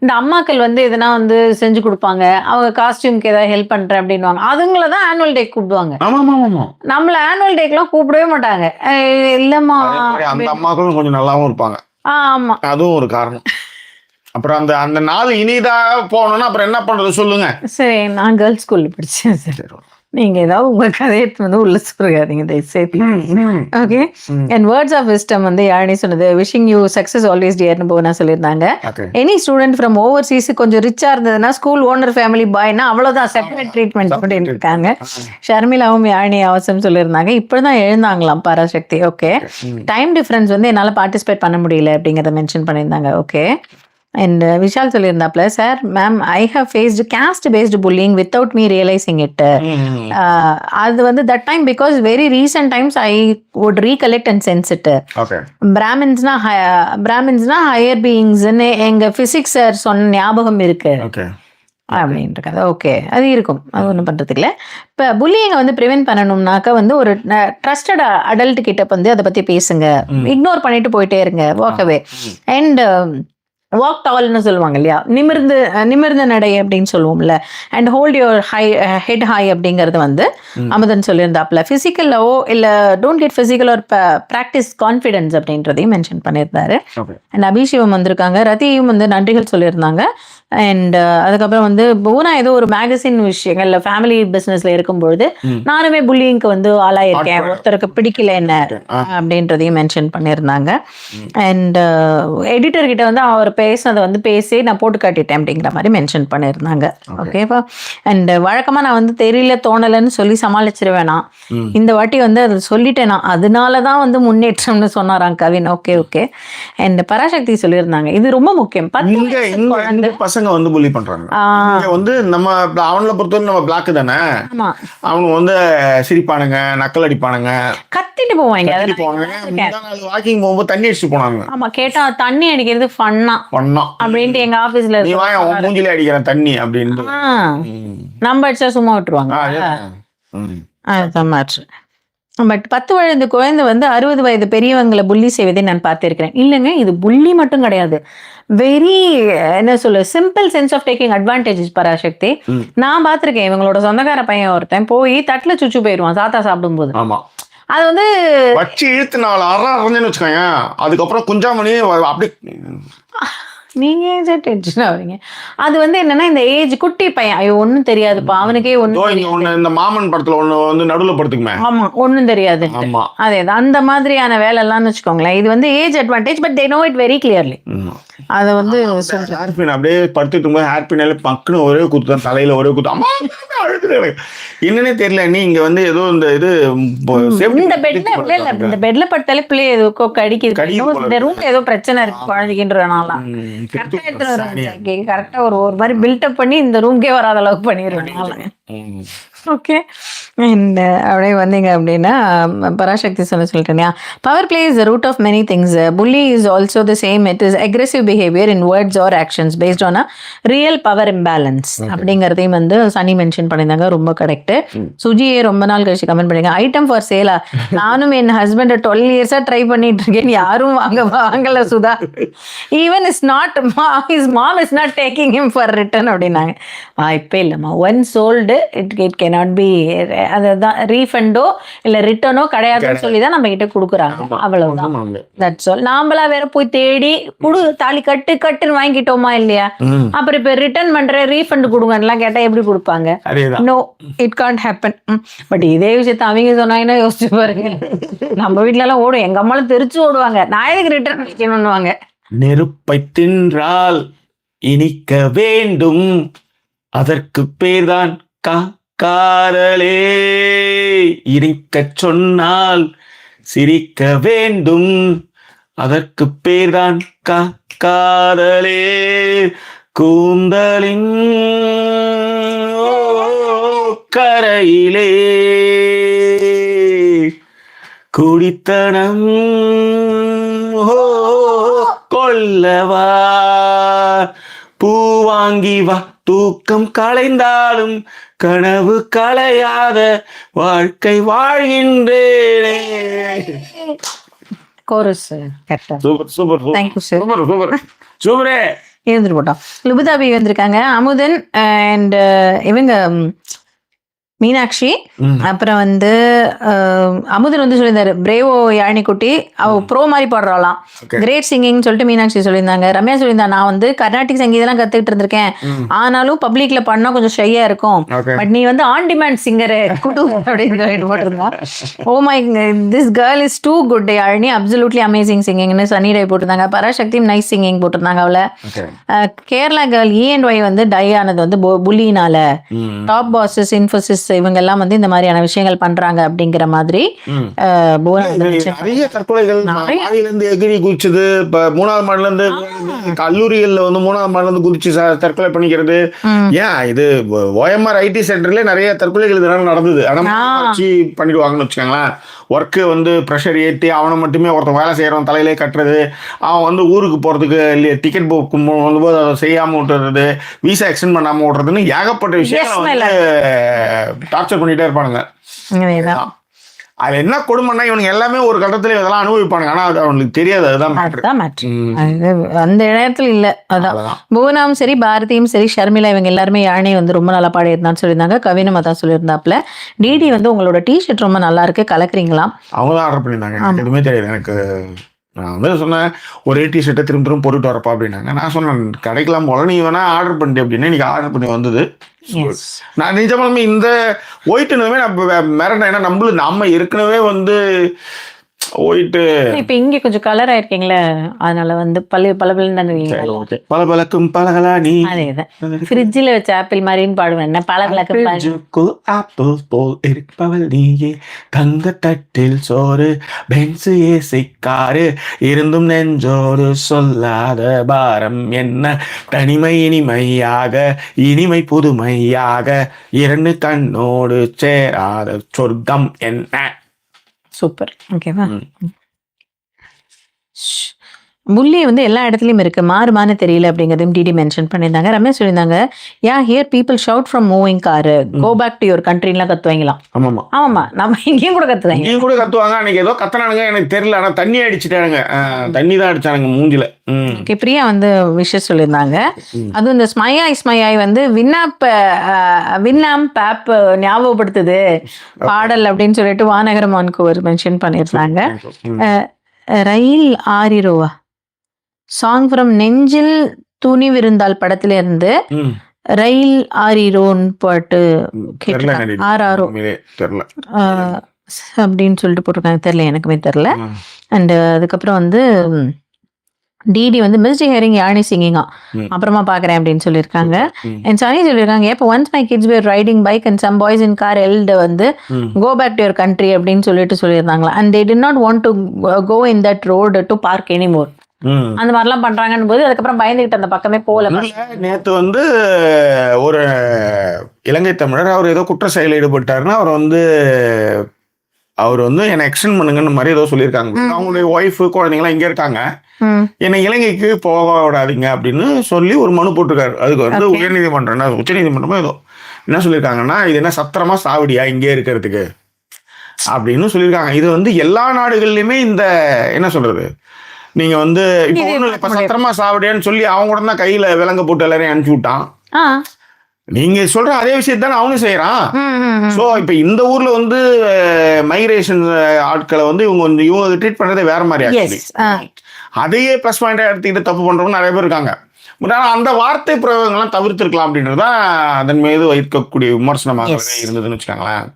இந்த அம்மாக்கள் வந்து எதனா வந்து செஞ்சு கொடுப்பாங்க, அவங்க காஸ்டியூம்க்கு ஏதாவது ஹெல்ப் பண்றேன் அப்படின்வாங்க. அதுங்களதான் ஆனுவல் டே கூப்பிடுவாங்க. நம்மள ஆனுவல் டேக்கு எல்லாம் கூப்பிடவே மாட்டாங்க. இல்லம்மா, அந்த அம்மாக்களும் கொஞ்சம் நல்லாவும் இருப்பாங்க. ஆமா, அதுவும் ஒரு காரணம். அப்புறம் அந்த அந்த நாள் இனிதா போகணும்னா அப்புறம் என்ன பண்றது சொல்லுங்க. சரி, நான் கேர்ள்ஸ் ஸ்கூல்ல படிச்சேன் சார். நீங்க ஏதாவது உங்க கதையை வந்து உள்ள சொல்றாதீங்க தயவுசெய்து. Okay. And words of wisdom வந்து யாழினி சொன்னது, விஷிங் யூ சக்சஸ் ஆல்வேஸ் டியர்னு போனா சொல்லியிருந்தாங்க. எனி ஸ்டூடெண்ட் ஃப்ரம் ஓவர்சீஸ் கொஞ்சம் ரிச்சா இருந்ததுன்னா ஸ்கூல் ஓனர் ஃபேமிலி பாய்னா அவ்வளவுதான், செப்பரேட் ட்ரீட்மெண்ட் அப்படின்னு இருக்காங்க. ஷர்மிளாவும் யாழினி அவசரம் சொல்லியிருந்தாங்க. இப்படிதான் எழுந்தாங்களாம் பராசக்தி. ஓகே. டைம் டிஃபரன்ஸ் வந்து என்னால பார்ட்டிசிபேட் பண்ண முடியல அப்படிங்கறத மென்ஷன் பண்ணியிருந்தாங்க. ஓகே. அண்ட் விஷால் சொல்லியிருந்தாப்ல, sir ma'am I have faced caste based bullying without me realizing it. அது வந்து that time because very recent times I would recollect and sense it. பிராமின்ஸ்னா ஹையர் பீயிங்ஸ்ன்னு எங்க பிசிக்ஸ் சார் சொன்ன ஞாபகம் இருக்கு அப்படின்றது. ஓகே, அது இருக்கும், அது ஒன்றும் பண்ணுறதுக்கு இல்லை. இப்போ புல்லிங்கை வந்து ப்ரிவென்ட் பண்ணணும்னாக்கா வந்து ஒரு ட்ரஸ்டட் அடல்ட் கிட்ட வந்து அதை பற்றி பேசுங்க, இக்னோர் பண்ணிட்டு போயிட்டே இருங்க, வாக் அவே. அண்ட் வாக் டால்னு சொல்லுவாங்க இல்லையா, நிமிர்ந்த நடை அப்படின்னு சொல்லுவோம்ல. And hold your head high அப்படிங்கிறது வந்து அமுதன் சொல்லியிருந்தாப்ல. ஃபிசிக்கலோ இல்லை டோன்ட் கெட் ஃபிசிக்கல் ஒரு ப்ராக்டிஸ் கான்ஃபிடென்ஸ் அப்படின்றதையும் மென்ஷன் பண்ணியிருந்தாரு. அண்ட் அபிஷேகம் வந்திருக்காங்க, ரத்தியும் வந்து நன்றிகள் சொல்லியிருந்தாங்க. அண்ட் அதுக்கப்புறம் வந்து பூனா ஏதோ ஒரு மேகசின் விஷயங்கள்ல ஃபேமிலி பிசினஸ்ல இருக்கும்பொழுது நானுமே புல்லிங்க்கு வந்து ஆளாயிருக்கேன், ஒருத்தருக்கு பிடிக்கல என்ன அப்படின்றதையும் மென்ஷன் பண்ணியிருந்தாங்க. அண்ட் எடிட்டர் கிட்ட வந்து அவர் பேசினதை வந்து பேசி நான் போட்டு காட்டிட்டேன் அப்படிங்கிற மாதிரி மென்ஷன் பண்ணியிருந்தாங்க. ஓகேப்பா. அண்ட் வழக்கமா நான் வந்து தெரியல தோணலைன்னு சொல்லி சமாளிச்சிருவேனா, இந்த வாட்டி வந்து அது சொல்லிட்டேனா, அதனாலதான் வந்து முன்னேற்றம்னு சொன்னாராம் Kavin. Okay okay. And Parasakthi சொல்லியிருந்தாங்க, இது ரொம்ப முக்கியம். பசங்க வந்து புள்ளி பண்றாங்க. இங்க வந்து நம்ம அவங்கள பொறுத்தவரை நம்ம பிளாக் தானே, அவங்க வந்து சிரிப்பானுங்க, நக்கல் அடிப்பானுங்க, கத்திட்டு போவாங்க. வாக்கிங் போகும்போது தண்ணி அடிச்சுட்டு போனாங்க. ஆமா, கேட்டா தண்ணி அடிக்கிறது ஃபன்னா அப்படின்ட்டு எங்க ஆபீஸ்ல மூஞ்சிலே அடிக்கிறேன் தண்ணி அப்படின்னு நம்ம அடிச்சா சும்மா விட்டுருவாங்க. அதுதான் மாற்று. பட் 10 வயது குழந்தை வந்து 60 வயது பெரியவங்களை புள்ளி செய்வதை நான் பார்த்திருக்கிறேன். இல்லைங்க, இது புள்ளி மட்டும் கிடையாது, வெரி என்ன சொல்ல simple sense of taking advantages. Parasakthi நான் பார்த்திருக்கேன், இவங்களோட சொந்தக்கார பையன் ஒருத்தன் போய் தட்டுல சுச்சு போயிடுவான் சாத்தா சாப்பிடும் போது. அது வந்து வச்சு இழுத்து 4 அரைஞ்சுன்னு வச்சுக்கோங்க, அதுக்கப்புறம் குஞ்சாமணி அப்படி நீங்க டென்ஷன் ஆகுறீங்க. அது வந்து என்னன்னா இந்த ஏஜ் குட்டி பையன், ஐயோ ஒன்னும் தெரியாதுப்பா அவனுக்கே ஒண்ணு. இந்த மாமன் படத்துல ஒண்ணு வந்து நடுவுல படுத்துக்குமே, ஆமா ஒன்னும் தெரியாது. அதேதான் அந்த மாதிரியான வேலை எல்லாம் வச்சுக்கோங்களேன். இது வந்து age advantage, but they know it very clearly. அதை வந்து ஹேர்பின் அப்படியே படுத்துட்டு போது ஹேர்பின்னால பக்குன்னு ஒரே குத்து தான், தலையில ஒரே குத்து. அம்மா என்னன்னே தெரியல. நீ இங்க வந்து ஏதோ இந்த இது இந்த பெட்ல படுத்தாலே பிள்ளை ஏதோ கடிக்குது, இந்த ரூம்ல ஏதோ பிரச்சனை இருக்கு குழந்தைக்குன்றனால கரெக்டா ஒரு மாதிரி பில்டப் பண்ணி இந்த ரூம்கே வராத அளவுக்கு பண்ணிடுவேன். ஓகே. அண்ட் அப்படியே வந்தீங்க அப்படின்னா பராசக்தி சொல்லிட்டேன், power play is the root of many things. Bully is also the same. It is aggressive behaviour in words or actions based on a real power imbalance அப்படிங்கிறதையும் வந்து சனி மென்ஷன் பண்ணியிருந்தாங்க. ரொம்ப கரெக்ட். சுஜியே ரொம்ப நாள் கழிச்சு கமெண்ட் பண்ணிருக்காங்க, ஐட்டம் ஃபார் சேலா. நானும் என் husband 12 இயர்ஸா ட்ரை பண்ணிட்டு இருக்கேன், யாரும் வாங்கல Sudha. Even is not his mom is not taking him for return அப்படின்னாங்க. வாய்ப்பே இல்லைம்மா, one sold it cannot be, அதுதான் ரீஃபண்டோ இல்ல ரிட்டர்னோ கிடையாதுன்னு சொல்லி தான் நம்ம கிட்ட கொடுக்குறாங்க, அவ்வளவுதான். That's all. நாமளா வேற போய் தேடி குடு தாலி கட்டுன்னு வாங்கிட்டோமா இல்லையா, அப்புறம் இப்ப ரிட்டர்ன் பண்ற ரீஃபண்ட் கொடுங்கலாம் கேட்டா எப்படி கொடுப்பாங்க? No, it can't happen. But இதே விஷயத்த அவங்க சொன்னாங்கன்னா யோசிச்சு பாருங்க, நம்ம வீட்டுல எல்லாம் ஓடும், எங்க அம்மாலும் தெரிச்சு ஓடுவாங்க, நான் எதுக்கு ரிட்டர்ன் வைக்கணும்னுவாங்க. நெருப்பை தின்றால் இனிக்க வேண்டும், அதற்கு பேர்தான் காதலே, இனிக்க சொன்னால் சிரிக்க வேண்டும், அதற்கு பேர்தான் காதலே, கூந்தலின் கரையிலே குடித்தனம் கொல்லவா, பூ வாங்கி வா, தூக்கம் களைந்தாலும் கனவு களையாத வாழ்க்கை வாழ்கின்றேனே. Chorus super super thank you sir, super super சூப்பரே. இருந்துட்டு போட்டோம். லுபிதாபி வந்திருக்காங்க, அமுதன் அண்ட் இவங்க மீனாட்சி. அப்புறம் வந்து அமுதன் வந்து சொல்லியிருந்தாரு பிரேவோ யாழினிக்குட்டி அவ ப்ரோ மாதிரி பாடுறாளாம், கிரேட் சிங்கிங் சொல்லிட்டு மீனாட்சி சொல்லியிருந்தாங்க. ரம்யா சொல்லியிருந்தா நான் வந்து கர்நாடிக் சங்கீதம் கத்துக்கிட்டு இருந்திருக்கேன், ஆனாலும் பப்ளிக்ல பண்ணா கொஞ்சம் ஷையா இருக்கும், பட் நீ வந்து ஆன் டிமாண்ட் சிங்கரு குடு அப்படின்னு சொல்லிட்டு போட்டிருந்தா. Oh my this girl is too good Yazhini, absolutely amazing சிங்கிங்னு சனிடை போட்டிருந்தாங்க. பராசக்தியும் நைஸ் சிங்கிங் போட்டிருந்தாங்க. அவளை கேரளா கேர்ள் ENY வந்து டை ஆனது வந்து புல்லினால, டாப் பாஸஸ் இன்ஃபோசிஸ் இவங்க எல்லாம் வந்து இந்த மாதிரியான விஷயங்கள் பண்றாங்க அப்படிங்கிற மாதிரி நிறைய தற்கொலைகள் இருந்து எகிரி குதிச்சது. இப்ப 3வது மாடில இருந்து கல்லூரிகள்ல வந்து 3வது மாடில இருந்து குதிச்சு தற்கொலை பண்ணிக்கிறது. ஏன் இது OMR IT சென்டர்ல நிறைய தற்கொலைகள் இதனால நடந்தது. பண்ணிடுவாங்கன்னு வச்சுக்கோங்களேன். ஒர்க்கு வந்து ப்ரெஷர் ஏற்றி அவனை மட்டுமே ஒருத்தன் வேலை செய்யறவன் தலையிலே கட்டுறது, அவன் வந்து ஊருக்கு போறதுக்கு டிக்கெட் புக் பண்ணும்போது அதை செய்யாம விட்டுறது, விசா எக்ஸ்டெண்ட் பண்ணாம விட்டுறதுன்னு ஏகப்பட்ட விஷயம் வந்து டார்ச்சர் பண்ணிட்டே இருப்பானுங்க. அது என்ன கொடுமைன்னா இவனுக்கு எல்லாமே ஒரு கட்டத்துல இதெல்லாம் அனுபவிப்பானுங்க, ஆனா அது அவனுக்கு தெரியாது. அதுதான் அந்த இடத்துல இல்ல. அதான் புவனாவும் சரி பாரதியும் சரி ஷர்மிளா இவங்க எல்லாருமே யாழனி வந்து ரொம்ப நல்லா பாடியிருந்தான்னு சொல்லியிருந்தாங்க. கவினும் அதான் சொல்லியிருந்தாப்புல. டிடி வந்து உங்களோட டிஷர்ட் ரொம்ப நல்லா இருக்கு, கலக்குறீங்களா? அவங்க தான் ஆர்டர் பண்ணியிருந்தாங்க, எனக்கு எதுவுமே தெரியாது. எனக்கு நான் வந்து சொன்னேன் ஒரே டிஷர்ட்டை திரும்ப போட்டுட்டு வரப்பா அப்படின்னாங்க. நான் சொன்னேன் கிடைக்கலாம் போல, நீ வேணா ஆர்டர் பண்ணிட்டு அப்படின்னு. இன்னைக்கு ஆர்டர் பண்ணி வந்தது. நான் நிஜமாலுமே இந்த ஒயிட்டுனதுமே நான் மிரண்டேன். ஏன்னா நம்ம ஏற்கனவே வந்து ஒயிட்டு இப்ப இங்க கொஞ்சம் கலர் ஆயிருக்கீங்களே, அதனால வந்து பலபலக்கும் பலகலா நீ ஃப்ரிட்ஜில் வச்ச ஆப்பிள் மாதிரின்னு பாடுவேன். என்ன பலபலக்கும் ஆப்பிள் போல் இருப்பவள் நீயே, தங்க தட்டில் சோறு பென்சு ஏசி காரு இருந்தும் நெஞ்சோடு சொல்லாத பாரம் என்ன, தனிமை இனிமையாக இனிமை புதுமையாக இரண்டு கண்ணோடு சேராத சொர்க்கம் என்ன. சூப்பர். ஓகேவா? புள்ளி வந்து எல்லா இடத்துலயும் இருக்கு, மாறுமானு தெரியல அப்படிங்கறதையும் டிடி மென்ஷன் பண்ணியிருந்தாங்க. ரமேஷ் சொல்லியிருந்தாங்க here people shout from moving car go back to your கண்ட்ரிலாம் கத்துவாங்களாம். ஆமா நம்ம இங்கேயும் கூட கத்துவாங்க. அன்னைக்கு ஏதோ கத்துனானுங்க, எனக்கு தெரியல, ஆனா தண்ணி அடிச்சுட்டானுங்க, தண்ணி தான் அடிச்சானுங்க மூஞ்சில. பிரியா வந்து விஷயம் சொல்லியிருந்தாங்க. அதுவும் இந்த ஸ்மையாய் வந்து வின்னாம் பேப் ஞாபகப்படுத்துது பாடல் அப்படின்னு சொல்லிட்டு வானகரமானுக்கு ஒரு மென்ஷன் பண்ணியிருந்தாங்க. ரயில் ஆரிரோவா சாங் ஃப்ரம் நெஞ்சில் துணிவிருந்தால் படத்துல இருந்து ரயில் ஆரிரோன்னு பாட்டு கேட்டு ஆரோ அப்படின்னு சொல்லிட்டு போட்டிருக்காங்க. தெரியல, எனக்குமே தெரியல. அண்ட் அதுக்கப்புறம் வந்து டிடி வந்து மிஸ்ட் ஹியரிங் யாழினி சிங்கிங்கா, அப்புறமா பாக்குறேன் அப்படின்னு சொல்லியிருக்காங்க. அண்ட் சனி சொல்லியிருக்காங்க இப்போ once my kids were riding bike and some boys in car yelled வந்து go back to your country அப்படின்னு சொல்லியிருந்தாங்களா. And they did not want to go in that road to park anymore. அந்த மாதிரிலாம் பண்றாங்கன்னு போது அதுக்கப்புறம் பயந்துகிட்டு அந்த பக்கமே போல. நேத்து வந்து ஒரு இலங்கை தமிழர் அவர் ஏதோ குற்ற செயலில் ஈடுபட்டாருன்னா அவர் வந்து என்னை எக்ஸ்டெண்ட் பண்ணுங்கன்னு மாதிரி ஏதோ சொல்லியிருக்காங்க. அவங்களுடைய ஒய்ஃபு குழந்தைங்களாம் இங்கே இருக்காங்க, என்னை இலங்கைக்கு போக விடாதீங்க அப்படின்னு சொல்லி ஒரு மனு போட்டிருக்காரு. அதுக்கு வந்து உச்சநீதிமன்றமா ஏதோ என்ன சொல்லியிருக்காங்கன்னா, இது என்ன சத்திரமா சாவடியா இங்கே இருக்கிறதுக்கு அப்படின்னு சொல்லியிருக்காங்க. இது வந்து எல்லா நாடுகள்லையுமே இந்த என்ன சொல்றது, நீங்க வந்து இப்போ ஒன்றும் இல்லை, இப்போ சத்திரமா சாவடியான்னு சொல்லி அவங்க கூட தான் கையில விலங்கு போட்டு எல்லாரையும் அனுப்பிச்சு விட்டான். நீங்க சொல்ற அதே விஷயத்தானே அவனும் செய்யறான். சோ இப்ப இந்த ஊர்ல வந்து மைக்ரேஷன் ஆட்களை வந்து இவங்க ட்ரீட் பண்றதே வேற மாதிரி. அதையே பிளஸ் பாயிண்டா எடுத்துக்கிட்டு தப்பு பண்றவங்க நிறைய பேர் இருக்காங்க. அந்த வார்த்தை பிரயோகங்கள்லாம் தவிர்த்திருக்கலாம் அப்படின்றதுதான் அதன் மீது வைக்கக்கூடிய விமர்சனமாக இருந்ததுன்னு வச்சுக்காங்களேன்.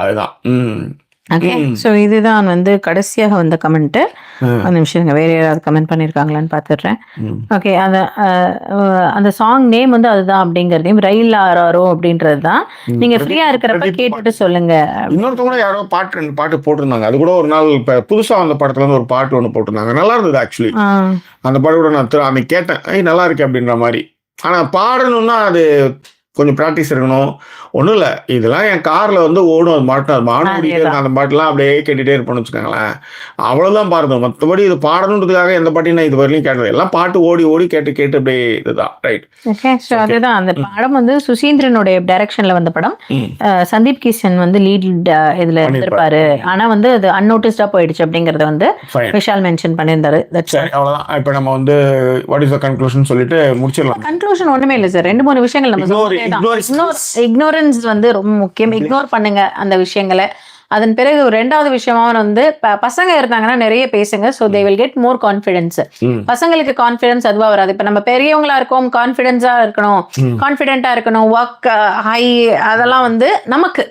அதுதான். ஓகே, ஸோ இதுதான் வந்து கடைசியாக வந்த கமெண்ட். ஒரு நிமிஷம் வேற யாராவது கமெண்ட் பண்ணியிருக்காங்களான்னு பார்த்துடுறேன். ஓகே, அந்த சாங் நேம் வந்து அதுதான் அப்படிங்கிறதையும் ரயில் ஆரோ அப்படின்றது தான். நீங்க ஃப்ரீயா இருக்கிறப்ப கேட்டுட்டு சொல்லுங்க. இன்னொருத்தவங்க யாரோ பாட்டு போட்டிருந்தாங்க, அது கூட ஒரு நாள் இப்ப புதுசா அந்த படத்துல இருந்து ஒரு பாட்டு ஒன்று போட்டிருந்தாங்க, நல்லா இருந்தது ஆக்சுவலி. அந்த பாட்டு கூட நான் அன்னைக்கு கேட்டேன், நல்லா இருக்கு அப்படின்ற மாதிரி. ஆனா பாடணும்னா அது கொஞ்சம் ப்ராக்டிஸ் இருக்கணும். ஒன்றும் இல்லை, இதெல்லாம் என் காரில் வந்து ஓடும், அது மாட்டும் அந்த பாட்டுலாம் அப்படியே கேட்டுகிட்டே இருப்போம்னு வச்சுக்கோங்களேன். அவ்வளோதான் பாருங்க. மற்றபடி இது பாடணுன்றதுக்காக எந்த பாட்டையும் நான் இது வரையிலும் கேட்டது எல்லாம் பாட்டு ஓடி கேட்டு அப்படியே இதுதான். ரைட். ஓகே, ஸோ அதுதான் அந்த படம் வந்து சுசீந்திரனுடைய டைரக்ஷன்ல வந்த படம். சந்தீப் கிஷன் வந்து லீட் இதுல இருந்திருப்பாரு. ஆனா வந்து அது அன்நோட்டிஸ்டா போயிடுச்சு அப்படிங்கறத வந்து விஷால் மென்ஷன் பண்ணியிருந்தாரு. அவ்வளவுதான். இப்போ நம்ம வந்து வாட் இஸ் த கன்க்ளூஷன் சொல்லிட்டு முடிச்சிடலாம். கன்க்ளூஷன் ஒண்ணுமே இல்லை சார், 2-3 விஷயங்கள் நம்ம அதேதான். இக்னோரன்ஸ் வந்து ரொம்ப முக்கியம். இக்னோர் பண்ணுங்க அந்த விஷயங்களை. அதன் பிறகு ரெண்டாவது விஷயமா வந்து பசங்க இருந்தாங்கன்னா நிறைய பேசுங்க. So they will get more confidence. பசங்களுக்கு கான்ஃபிடன்ஸ் அதுவா வராது. இப்ப நம்ம பெரியவங்களா இருக்கோம், கான்ஃபிடென்ஸா இருக்கணும், கான்ஃபிடென்ட்டா இருக்கணும், ஒர்க் ஹை, அதெல்லாம் வந்து நமக்கு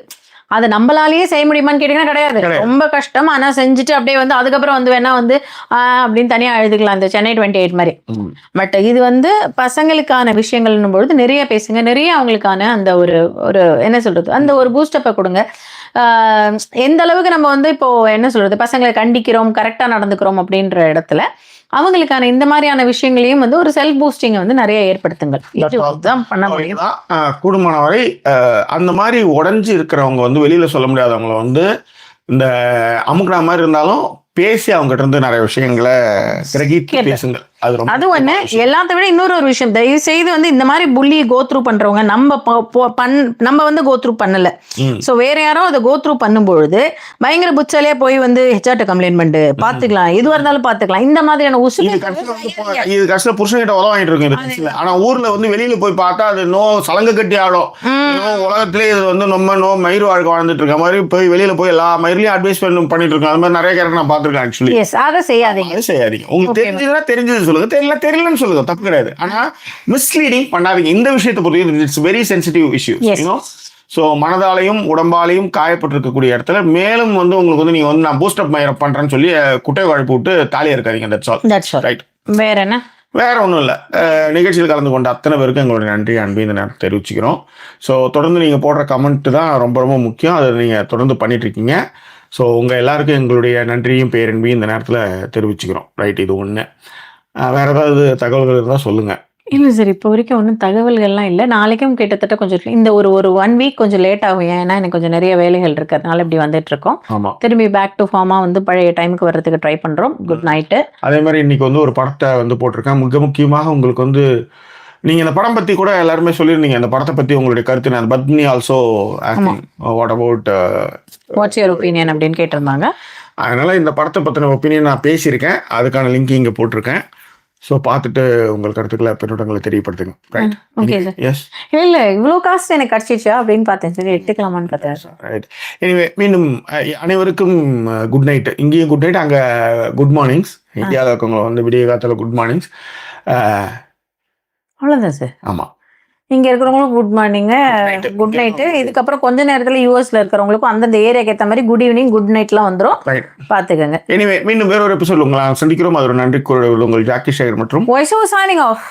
அது நம்மளாலேயே செய்ய முடியுமான்னு கேட்டீங்கன்னா கிடையாது, ரொம்ப கஷ்டம். ஆனா செஞ்சுட்டு அப்படியே வந்து அதுக்கப்புறம் வந்து வேணா வந்து அப்படின்னு தனியா எழுதுக்கலாம், இந்த சென்னை 28 மாதிரி. பட் இது வந்து பசங்களுக்கான விஷயங்கள்னும் பொழுது நிறைய பேசுங்க, நிறைய அவங்களுக்கான அந்த ஒரு என்ன சொல்றது, அந்த ஒரு பூஸ்டப்பை கொடுங்க. எந்த அளவுக்கு நம்ம வந்து இப்போ என்ன சொல்றது, பசங்களை கண்டிக்கிறோம், கரெக்டா நடந்துக்கிறோம் அப்படின்ற இடத்துல அவங்களுக்கான இந்த மாதிரியான விஷயங்களையும் வந்து ஒரு செல்ஃப் பூஸ்டிங் வந்து நிறைய ஏற்படுத்துங்கள். இதுதான் பண்ண முடியும். கூடுமான வரை அந்த மாதிரி உடஞ்சி இருக்கிறவங்க வந்து வெளியில சொல்ல முடியாதவங்களை வந்து இந்த அமுக்குற மாதிரி இருந்தாலும் பேசி அவங்க கிட்ட இருந்து நிறைய விஷயங்களை கிரகித்து பேசுங்கள். அது ஒண்ணு. எல்லாத்த விட இன்னொரு ஒரு விஷயம், தயவு செய்து வந்து இந்த மாதிரி புள்ளி கோத்ரூ பண்றவங்க நம்ம வந்து கோத்ரூ பண்ணல, சோ வேற யாரோ அதை கோத்ரூ பண்ணும்பொழுது பயங்கர புச்சாலே போய் வந்து ஹெச்ஆர்ட்ட கம்ப்ளைண்ட் பண்ணிட்டு பாத்துக்கலாம், எதுவா இருந்தாலும் பாத்துக்கலாம், இந்த மாதிரியான இது கஷ்டம் புருஷன்கிட்ட உதவாங்கிட்டு இருக்கு. ஆனா ஊர்ல வந்து வெளியில போய் பார்த்தா அது நோ சலங்க கட்டி ஆடும். உலகத்திலே இது வந்து நம்ம நோ மயிர் வாழ்க்கை வாழ்ந்துட்டு இருக்க மாதிரி போய் வெளியில போய் எல்லா மயிர்லயும் அட்வைஸ் பண்ணிட்டு இருக்கோம். அது மாதிரி நிறைய கேரக்டர் நான் பாத்துருக்கேன். ஆக்சுவலி அதை செய்யாதீங்க. உங்களுக்கு தெரிஞ்சதுன்னா தெரிஞ்சது சொல்லுங்க, தெரியலன்னு சொல்லுங்க, தப்பு கிடையாது. ஆனா மிஸ்லீடிங் பண்ணாதீங்க. இந்த விஷயத்தை பொறுத்து it's very sensitive issue. So மனதாலையும் உடம்பாலையும் காயப்பட்டிருக்கக்கூடிய இடத்துல மேலும் வந்து உங்களுக்கு வந்து நீங்க வந்து நான் பூஸ்டப் பண்றேன்னு சொல்லி குட்டையை குழப்பி விட்டு தாலியா இருக்காதீங்க. That's all. ரைட். வேற என்ன? வேற ஒன்றும் இல்லை. நிகழ்ச்சியில் கலந்து கொண்ட அத்தனை பேருக்கு எங்களுடைய நன்றி அன்பு இந்த நேரத்தை தெரிவிச்சுக்கிறோம். ஸோ தொடர்ந்து நீங்கள் போடுற கமெண்ட் தான் ரொம்ப ரொம்ப முக்கியம். அதை நீங்கள் தொடர்ந்து பண்ணிட்டு இருக்கீங்க. ஸோ உங்கள் எல்லாருக்கும் எங்களுடைய நன்றியும் பேரன்பையும் இந்த நேரத்தில் தெரிவிச்சுக்கிறோம். ரைட், இது ஒன்று. வேற ஏதாவது தகவல்கள் இருந்தால் சொல்லுங்கள். இல்லை சார், இப்போ வரைக்கும் ஒன்றும் தகவல்கள்லாம் இல்லை. நாளைக்கும் கிட்டத்தட்ட கொஞ்சம் இந்த ஒரு 1 வீக் கொஞ்சம் லேட் ஆகும். ஏன்னா எனக்கு கொஞ்சம் நிறைய வேலைகள் இருக்கிறதுனால இப்படி வந்துட்டு இருக்கோம். ஆமாம், திரும்பி பேக் டு ஃபார்மாக வந்து பழைய டைமுக்கு வர்றதுக்கு ட்ரை பண்ணுறோம். Good night. அதே மாதிரி இன்னைக்கு வந்து ஒரு படத்தை வந்து போட்டிருக்கேன். மிக முக்கியமாக உங்களுக்கு வந்து நீங்கள் இந்த படம் பற்றி கூட எல்லாருமே சொல்லியிருந்தீங்க. அந்த படத்தை பற்றி உங்களுடைய கருத்து நான் பத்னி also acting what about what's your opinion அப்படின்னு கேட்டிருந்தாங்க. அதனால் இந்த படத்தை பற்றின ஒப்பீனியன் நான் பேசியிருக்கேன். அதுக்கான லிங்க் இங்கே போட்டிருக்கேன். ஸோ பார்த்துட்டு உங்கள் கருத்துக்களை பின்னோட்டங்களை தெரியப்படுத்துங்க. ரைட். Okay sir. எஸ். இல்லை இவ்வளோ காசு எனக்கு கிடச்சிச்சா அப்படின்னு பார்த்தேன். சரி எடுத்துக்கலாமான்னு பார்த்தேன். ரைட். எனிவே மீண்டும் அனைவருக்கும் குட் நைட்டு. இங்கேயும் குட் நைட், அங்கே குட் மார்னிங்ஸ். இந்தியாவில் இருக்கவங்க வந்து விடிய காலத்தில் குட் மார்னிங்ஸ். அவ்வளோதான் சார். ஆமாம், இங்கே இருக்கிறவங்களும் குட் மார்னிங்கு, குட் நைட்டு. இதுக்கப்புறம் கொஞ்ச நேரத்தில் யூஎஸ்ல இருக்கிறவங்களுக்கும் அந்தந்த ஏரியாக்கு ஏற்ற மாதிரி குட் ஈவினிங் குட் நைட்லாம் வந்துடும். பார்த்துக்கோங்க. எனிவே மீண்டும் வேற ஒரு எபிசோட் உங்களை சந்திக்கிறோம். அது ஒரு நன்றி கூற உங்கள் ஜாக்கி சேகர் மற்றும் வாய்ஸ் ஓவர் சைனிங் ஆஃப்.